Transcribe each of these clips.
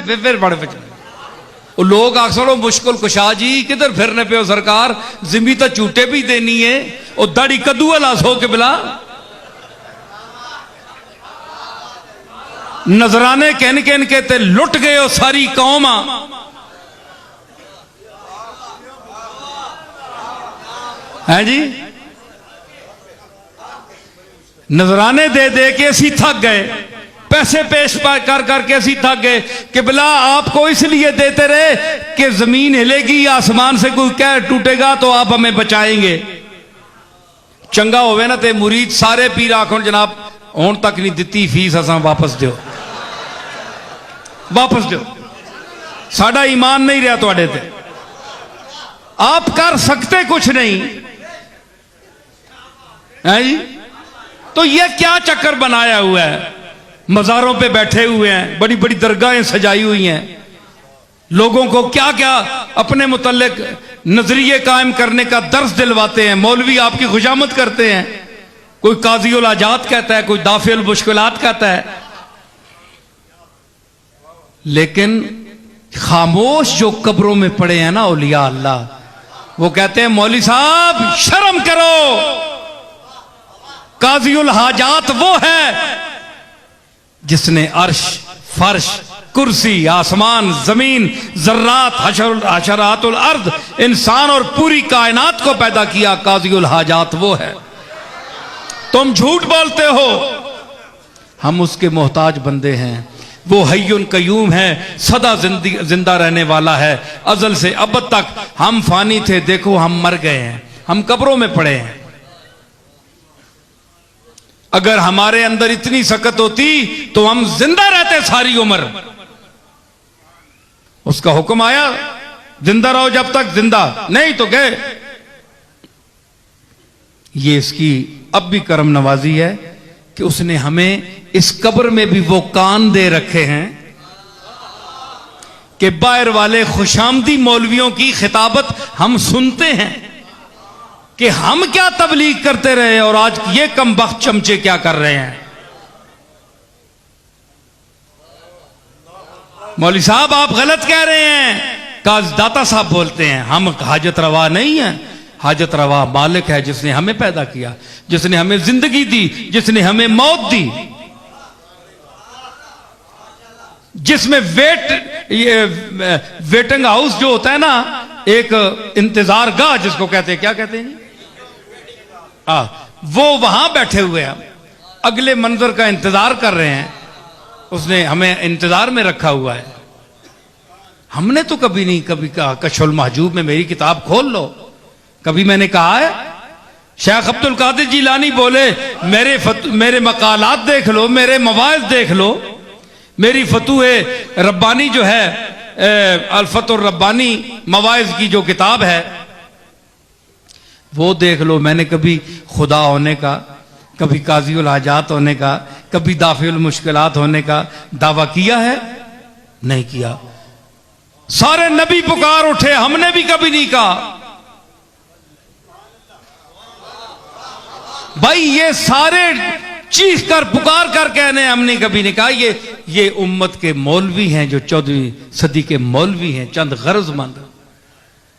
फिर बड़े पे चले। लोग अक्सर मुश्किल कुशा जी किधर फिरने पे हो सरकार, जिमी तो झूठे भी देनी है, और दाड़ी कद्दू लास हो के बिला नजराने कहन कहन के ते लुट गए हो सारी कौम। है जी, नजराने दे दे के असी थक गए, पैसे पेश कर करके असी थक गए कि बिला आपको इसलिए देते रहे कि जमीन हिलेगी, आसमान से कोई कहर टूटेगा तो आप हमें बचाएंगे। चंगा होवे ना ते मुरीद सारे पीर आखो जनाब हुण तक नहीं दिती फीस, असा वापस दो, वापस दो, साडा ईमान नहीं रहा तुहाडे ते, आप कर सकते कुछ नहीं है जी। तो ये क्या चक्कर बनाया हुआ है, मज़ारों पे बैठे हुए हैं, बड़ी बड़ी दरगाहें सजाई हुई हैं, लोगों को क्या क्या अपने मुतल्लिक नजरिए कायम करने का दर्स दिलवाते हैं। मौलवी आपकी खुशामद करते हैं, कोई काजी उल हाजात कहता है, कोई दाफी उल मुश्किलात कहता है, लेकिन खामोश जो कब्रों में पड़े हैं ना औलिया अल्लाह, वो कहते हैं मौलवी साहब शर्म करो, काजी उल हाजात वो है जिसने अर्श फर्श कुर्सी आसमान जमीन जर्रात हशरातुल अर्द इंसान और पूरी कायनात को पैदा किया, काजी उल हाजात वो है। तुम झूठ बोलते हो, हम उसके मोहताज बंदे हैं। वो हय्युन कयूम है, सदा जिंदा रहने वाला है, अजल से अब तक। हम फानी थे, देखो हम मर गए हैं, हम कब्रों में पड़े हैं। अगर हमारे अंदर इतनी सकत होती तो हम जिंदा रहते सारी उम्र। उसका हुक्म आया जिंदा रहो जब तक, जिंदा नहीं तो गए। ये इसकी अब भी करम नवाजी है कि उसने हमें इस कब्र में भी वो कान दे रखे हैं कि बाहर वाले खुशामदी मौलवियों की खिताबत हम सुनते हैं कि हम क्या तबलीग करते रहे और आज ये कमबख्त चमचे क्या कर रहे हैं। मौलवी साहब आप गलत कह रहे हैं, काज दाता साहब बोलते हैं। हम हाजत रवा नहीं है, हाजत रवा मालिक है जिसने हमें पैदा किया, जिसने हमें जिंदगी दी, जिसने हमें मौत दी, जिसमें वेटिंग हाउस जो होता है ना, एक इंतजार गाह जिसको कहते हैं, क्या कहते हैं जी, वो वहां बैठे हुए हैं, अगले मंजर का इंतजार कर रहे हैं। उसने हमें इंतजार में रखा हुआ है। हमने तो कभी नहीं कभी कहा कशफुल महजूब में मेरी किताब खोल लो, कभी मैंने कहा है? शेख अब्दुल कादिर जिलानी बोले मेरे मकालात देख लो, मेरे मवाइज देख लो, मेरी फतूए रब्बानी जो है अल्फतुर रब्बानी मवाइज की जो किताब है वो देख लो। मैंने कभी खुदा होने का, कभी काजी उल हाजात होने का, कभी दाफी उल मुश्किलात होने का दावा किया है? नहीं किया। सारे नबी पुकार उठे, हमने भी कभी नहीं कहा। भाई ये सारे चीख कर पुकार कर कहने हमने कभी नहीं कहा। ये उम्मत के मौलवी हैं जो 14वीं सदी के मौलवी हैं, चंद गरजमंद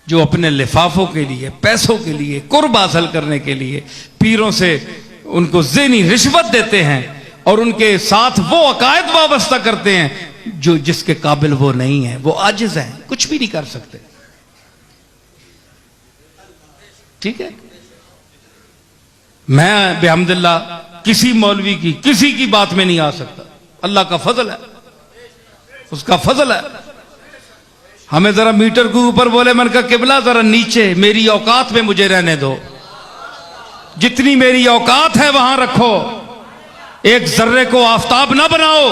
जो अपने लिफाफों के लिए, पैसों के लिए, कुर्ब हासिल करने के लिए पीरों से उनको ज़हनी रिश्वत देते हैं और उनके साथ वो अकायद वाबस्ता करते हैं जो जिसके काबिल वो नहीं है, वो आजिज हैं, कुछ भी नहीं कर सकते। ठीक है, मैं बेहमदुल्लाह किसी मौलवी की किसी की बात में नहीं आ सकता। अल्लाह का फजल है, उसका फजल है। हमें जरा मीटर के ऊपर बोले, मन का किबला जरा नीचे मेरी औकात में मुझे रहने दो, जितनी मेरी औकात है वहां रखो, एक जर्रे को आफताब ना बनाओ।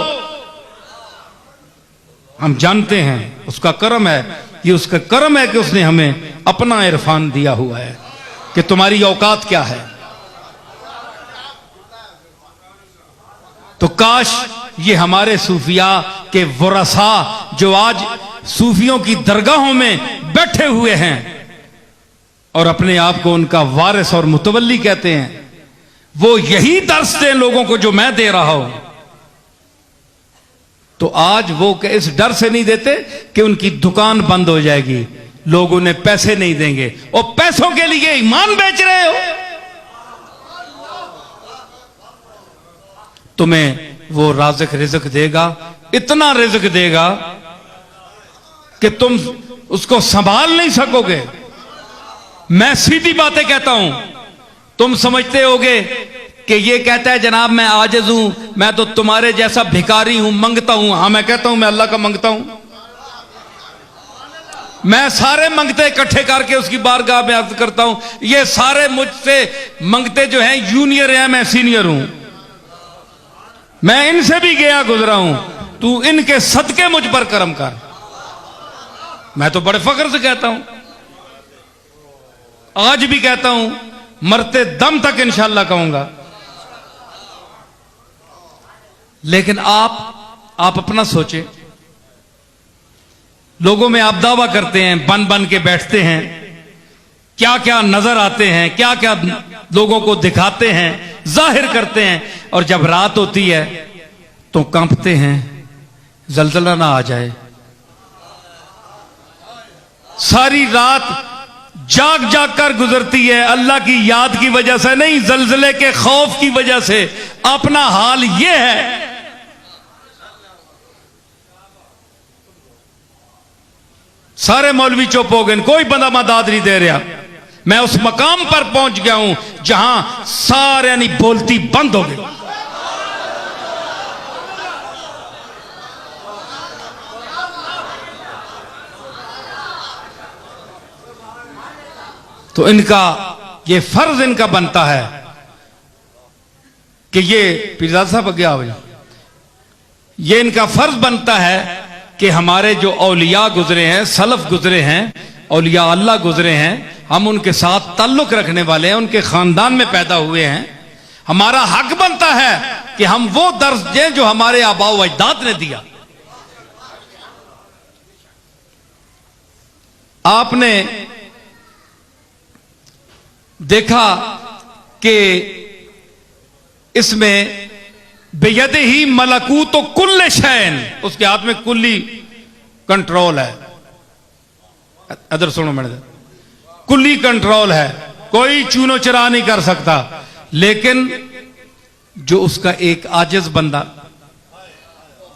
हम जानते हैं उसका करम है, ये उसका करम है कि उसने हमें अपना इरफान दिया हुआ है कि तुम्हारी औकात क्या है। तो काश ये हमारे सूफिया के वरसा जो आज सूफियों की दरगाहों में बैठे हुए हैं और अपने आप को उनका वारिस और मुतवल्ली कहते हैं, वो यही दर्स दें लोगों को जो मैं दे रहा हूं तो आज वो इस डर से नहीं देते कि उनकी दुकान बंद हो जाएगी, लोग उन्हें पैसे नहीं देंगे, और पैसों के लिए ईमान बेच रहे हो। तुम्हें वो राज़िक रिज़्क देगा, इतना रिज़्क देगा कि तुम उसको संभाल नहीं सकोगे। मैं सीधी बातें कहता हूं, तुम समझते होगे कि ये कहता है जनाब मैं आजिज़ हूं, मैं तो तुम्हारे जैसा भिखारी हूं, मंगता हूं। हां, मैं कहता हूं मैं अल्लाह का मंगता हूं। मैं सारे मंगते इकट्ठे करके उसकी बारगाह में अर्ज करता हूं, ये सारे मुझसे मंगते जो हैं जूनियर हैं, मैं सीनियर हूं, मैं इनसे भी गया गुजरा हूं, तू इनके सदके मुझ पर करम कर। मैं तो बड़े फख्र से कहता हूं, आज भी कहता हूं, मरते दम तक इंशाअल्लाह कहूंगा। लेकिन आप अपना सोचें, लोगों में आप दावा करते हैं, बन बन के बैठते हैं, क्या क्या नजर आते हैं, क्या क्या लोगों को दिखाते हैं, जाहिर करते हैं, और जब रात होती है तो कांपते हैं, जलजला ना आ जाए। सारी रात जाग जाग कर गुजरती है, अल्लाह की याद की वजह से नहीं, जलजले के खौफ की वजह से। अपना हाल यह है। सारे मौलवी चुप हो गए, कोई बंदा मदद नहीं दे रहा। मैं उस मकाम पर पहुंच गया हूं जहां सारे यानी बोलती बंद हो गई। तो इनका ये फर्ज इनका बनता है कि ये पीरजादा साहब आगे आओ, ये इनका फर्ज बनता है कि हमारे जो औलिया गुजरे हैं, सलफ गुजरे हैं, औलिया अल्लाह गुजरे हैं, हम उनके साथ ताल्लुक रखने वाले हैं, उनके खानदान में पैदा हुए हैं। हमारा हक बनता है कि हम वो दर्स दें जो हमारे आबा व अजदाद ने दिया। आपने देखा कि इसमें बेयदे ही मलकूत तो कुल्ले शैन, उसके हाथ में कुल्ली कंट्रोल है। अदर सुनो मैंने, कुल्ली कंट्रोल है, कोई चूनो चरा नहीं कर सकता। लेकिन जो उसका एक आजिज बंदा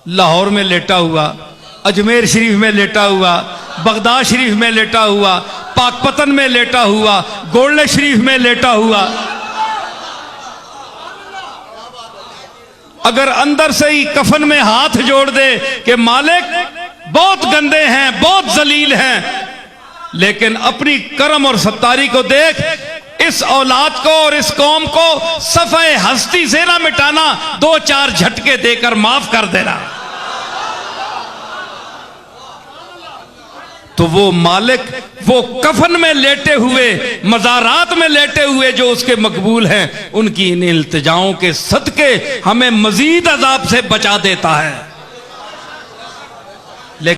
लाहौर में लेटा हुआ, अजमेर शरीफ में लेटा हुआ, बगदाद शरीफ में लेटा हुआ, पाकपतन में लेटा हुआ, गोल्डन शरीफ में लेटा हुआ, अगर अंदर से ही कफन में हाथ जोड़ दे कि मालिक बहुत गंदे हैं, बहुत जलील हैं, लेकिन अपनी करम और सत्तारी को देख, इस औलाद को और इस कौम को सफ़े हस्ती से ना मिटाना, दो चार झटके देकर माफ कर देना, तो वो मालिक वो कफन में लेटे हुए, मज़ारात में लेटे हुए जो उसके मकबूल हैं, उनकी इन इल्तिजाओं के सदके हमें मजीद अजाब से बचा देता है।